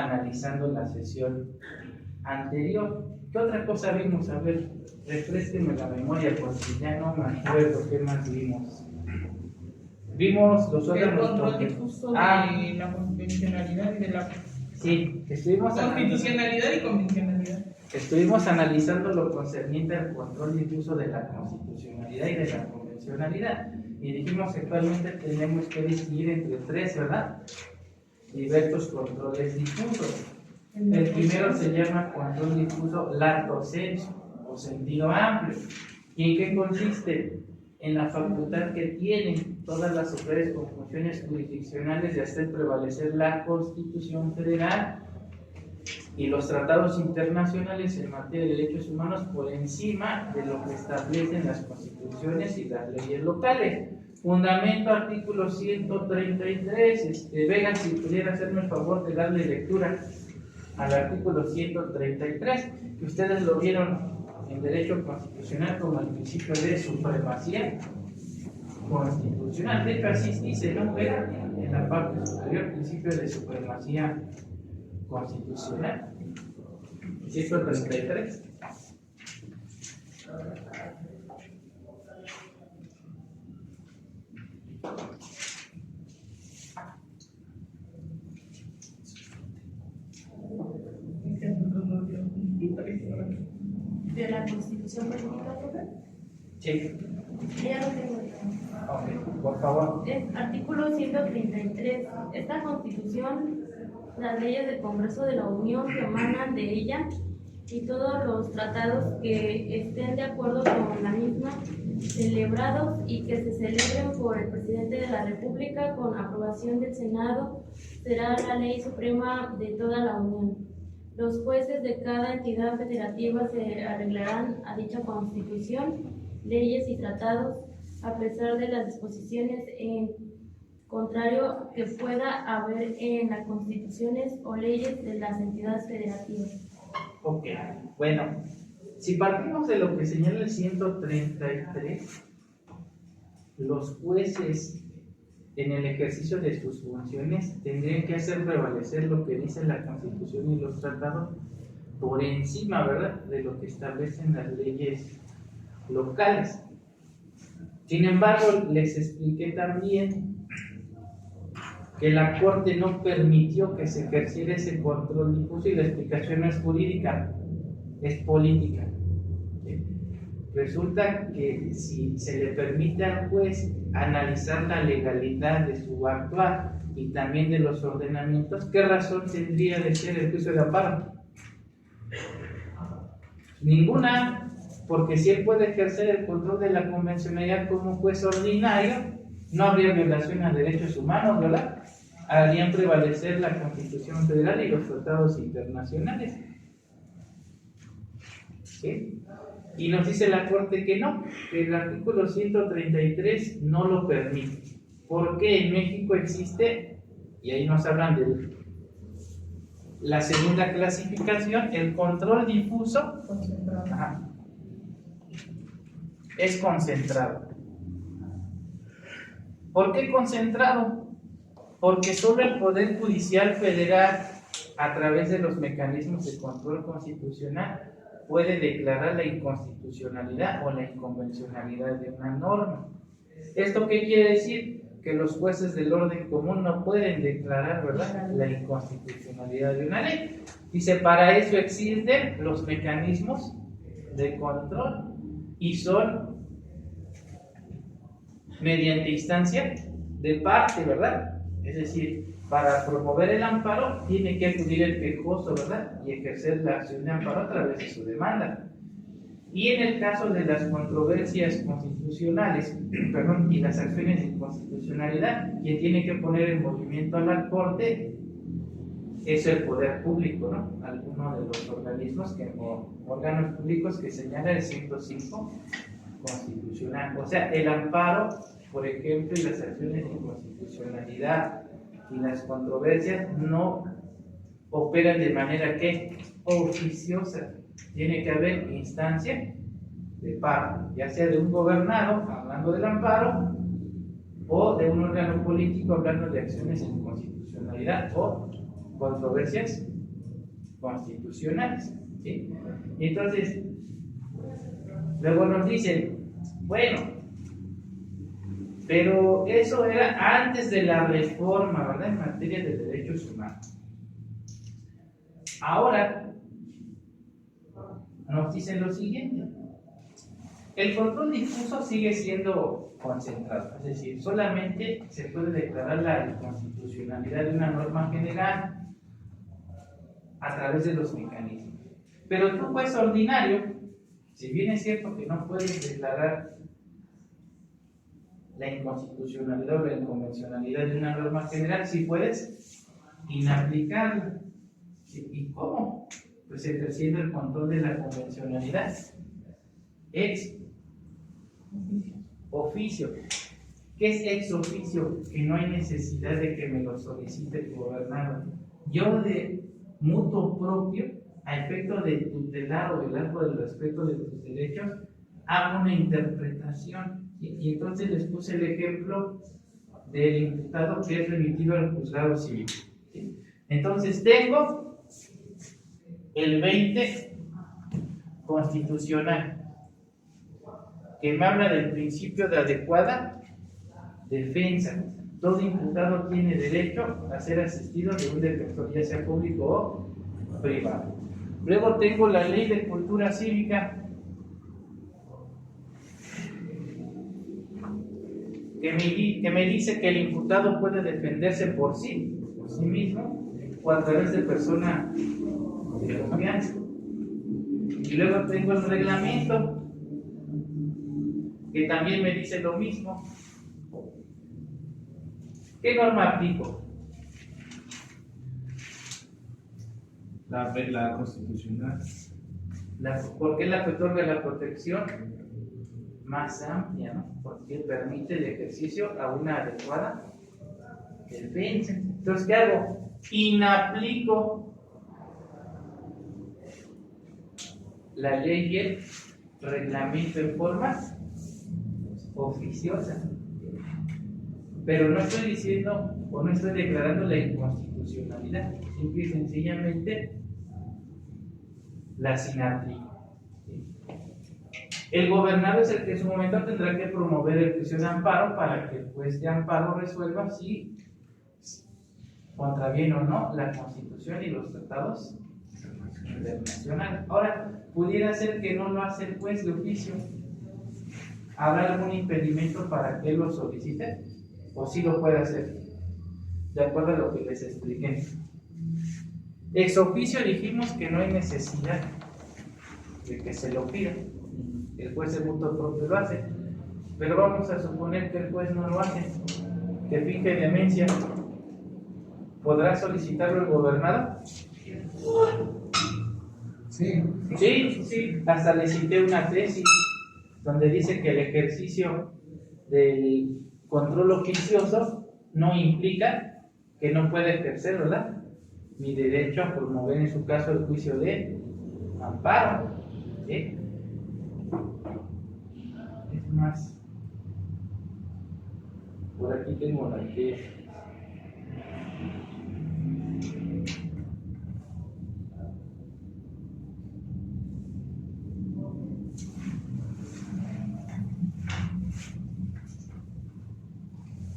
analizando la sesión anterior. ¿Qué otra cosa vimos? A ver, refrésquenme la memoria porque ya no me acuerdo qué más vimos. Vimos los órganos. El control difuso de la convencionalidad y de la sí, constitucionalidad y convencionalidad. Estuvimos analizando lo concerniente al control difuso de la constitucionalidad y de la convencionalidad. Y dijimos que actualmente tenemos que distinguir entre tres, ¿verdad? Diversos controles difusos. El primero se llama control difuso lato sensu, o sentido amplio. ¿Y en qué consiste? En la facultad que tienen todas las autoridades con funciones jurisdiccionales de hacer prevalecer la Constitución Federal y los tratados internacionales en materia de derechos humanos por encima de lo que establecen las constituciones y las leyes locales. Fundamento artículo 133. Vega, si pudiera hacerme el favor de darle lectura al artículo 133, que ustedes lo vieron en derecho constitucional como el principio de supremacía constitucional. De hecho, así dice, ¿no? Vega, en la parte superior, principio de supremacía constitucional. 133. ¿De la Constitución Política? Sí. Ya lo tengo. Ok, por favor. Artículo 133. Esta Constitución, las leyes del Congreso de la Unión que emanan de ella y todos los tratados que estén de acuerdo con la misma, celebrados y que se celebren por el presidente de la República con aprobación del Senado, será la ley suprema de toda la Unión. Los jueces de cada entidad federativa se arreglarán a dicha Constitución, leyes y tratados, a pesar de las disposiciones en contrario que pueda haber en las constituciones o leyes de las entidades federativas. Ok, bueno, si partimos de lo que señala el 133, los jueces en el ejercicio de sus funciones tendrían que hacer prevalecer lo que dice la Constitución y los tratados por encima, ¿verdad?, de lo que establecen las leyes locales. Sin embargo, les expliqué también que la Corte no permitió que se ejerciera ese control difuso y la explicación no es jurídica, es política. Resulta que si se le permite al juez analizar la legalidad de su actuar y también de los ordenamientos, ¿qué razón tendría de ser el juicio de amparo? Ninguna, porque si él puede ejercer el control de la convencionalidad como juez ordinario, no habría violación a derechos humanos, ¿verdad? Harían prevalecer la Constitución Federal y los tratados internacionales. ¿Sí? Y nos dice la Corte que no, que el artículo 133 no lo permite. Porque en México existe, y ahí nos hablan de la segunda clasificación, el control difuso es concentrado. ¿Por qué concentrado? Porque solo el Poder Judicial Federal, a través de los mecanismos de control constitucional, puede declarar la inconstitucionalidad o la inconvencionalidad de una norma. ¿Esto qué quiere decir? Que los jueces del orden común no pueden declarar, ¿verdad?, la inconstitucionalidad de una ley. Dice, para eso existen los mecanismos de control y son mediante instancia de parte, ¿verdad? Es decir, para promover el amparo tiene que acudir el quejoso, ¿verdad?, y ejercer la acción de amparo a través de su demanda. Y en el caso de las controversias constitucionales, y las acciones de inconstitucionalidad, quien tiene que poner en movimiento a la Corte es el poder público, ¿no? Alguno de los organismos o órganos públicos que señala el 105 constitucional. O sea, el amparo, por ejemplo, y las acciones de inconstitucionalidad y las controversias no operan de manera que oficiosa. Tiene que haber instancia de parte, ya sea de un gobernado, hablando del amparo, o de un órgano político, hablando de acciones de inconstitucionalidad o controversias constitucionales, ¿sí? Y entonces, luego nos dicen, bueno, pero eso era antes de la reforma, ¿verdad?, en materia de derechos humanos. Ahora nos dicen lo siguiente: el control difuso sigue siendo concentrado, es decir, solamente se puede declarar la inconstitucionalidad de una norma general a través de los mecanismos. Pero tú, juez ordinario, si bien es cierto que no puedes declarar la inconstitucionalidad o la inconvencionalidad de una norma general, sí puedes inaplicarla. ¿Y cómo? Pues ejerciendo el control de la convencionalidad. Ex oficio. ¿Qué es ex oficio? Que no hay necesidad de que me lo solicite el gobernador. Yo, de mutuo propio, a efecto de tutelar o velar por el respeto de tus derechos, hago una interpretación. Y entonces les puse el ejemplo del imputado que es remitido al juzgado civil. ¿Sí? Entonces tengo el 20 constitucional, que me habla del principio de adecuada defensa. Todo imputado tiene derecho a ser asistido de un defensor, ya sea público o privado. Luego tengo la ley de cultura cívica, que me dice que el imputado puede defenderse por sí mismo, o a través de persona de confianza. Y luego tengo el reglamento, que también me dice lo mismo. ¿Qué norma aplico? La constitucional. ¿Por qué la que otorga la protección más amplia, ¿no? Porque permite el ejercicio a una adecuada defensa. Entonces, ¿qué hago? Inaplico la ley y el reglamento en forma oficiosa. Pero no estoy diciendo o no estoy declarando la inconstitucionalidad, simple y sencillamente las inaplico. El gobernador es el que en su momento tendrá que promover el juicio de amparo para que el juez de amparo resuelva si contraviene o no la Constitución y los tratados internacionales. Ahora, pudiera ser que no lo hace el juez de oficio. ¿Habrá algún impedimento para que él lo solicite? ¿O sí lo puede hacer? De acuerdo a lo que les expliqué. Ex oficio dijimos que no hay necesidad de que se lo pida. El juez de mutuo propio lo hace. Pero vamos a suponer que el juez no lo hace, que finge demencia. ¿Podrá solicitarlo el gobernador? Sí. Sí. Hasta le cité una tesis donde dice que el ejercicio del control oficioso no implica que no pueda ejercer, ¿verdad?, mi derecho a promover en su caso el juicio de amparo. ¿Sí? Es más, por aquí tengo la que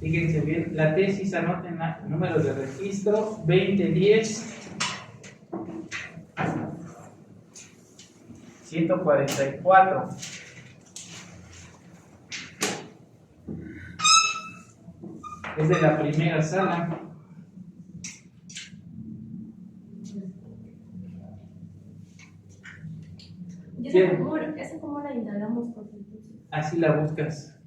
fíjense bien, la tesis, anoten el número de registro 2010 144. Es de la primera sala. ¿Y esa cómo la indagamos, Constitución? Así la buscas.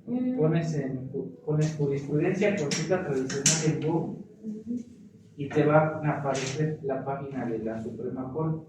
Pones jurisprudencia, consulta tradicional en Google y te va a aparecer la página de la Suprema Corte.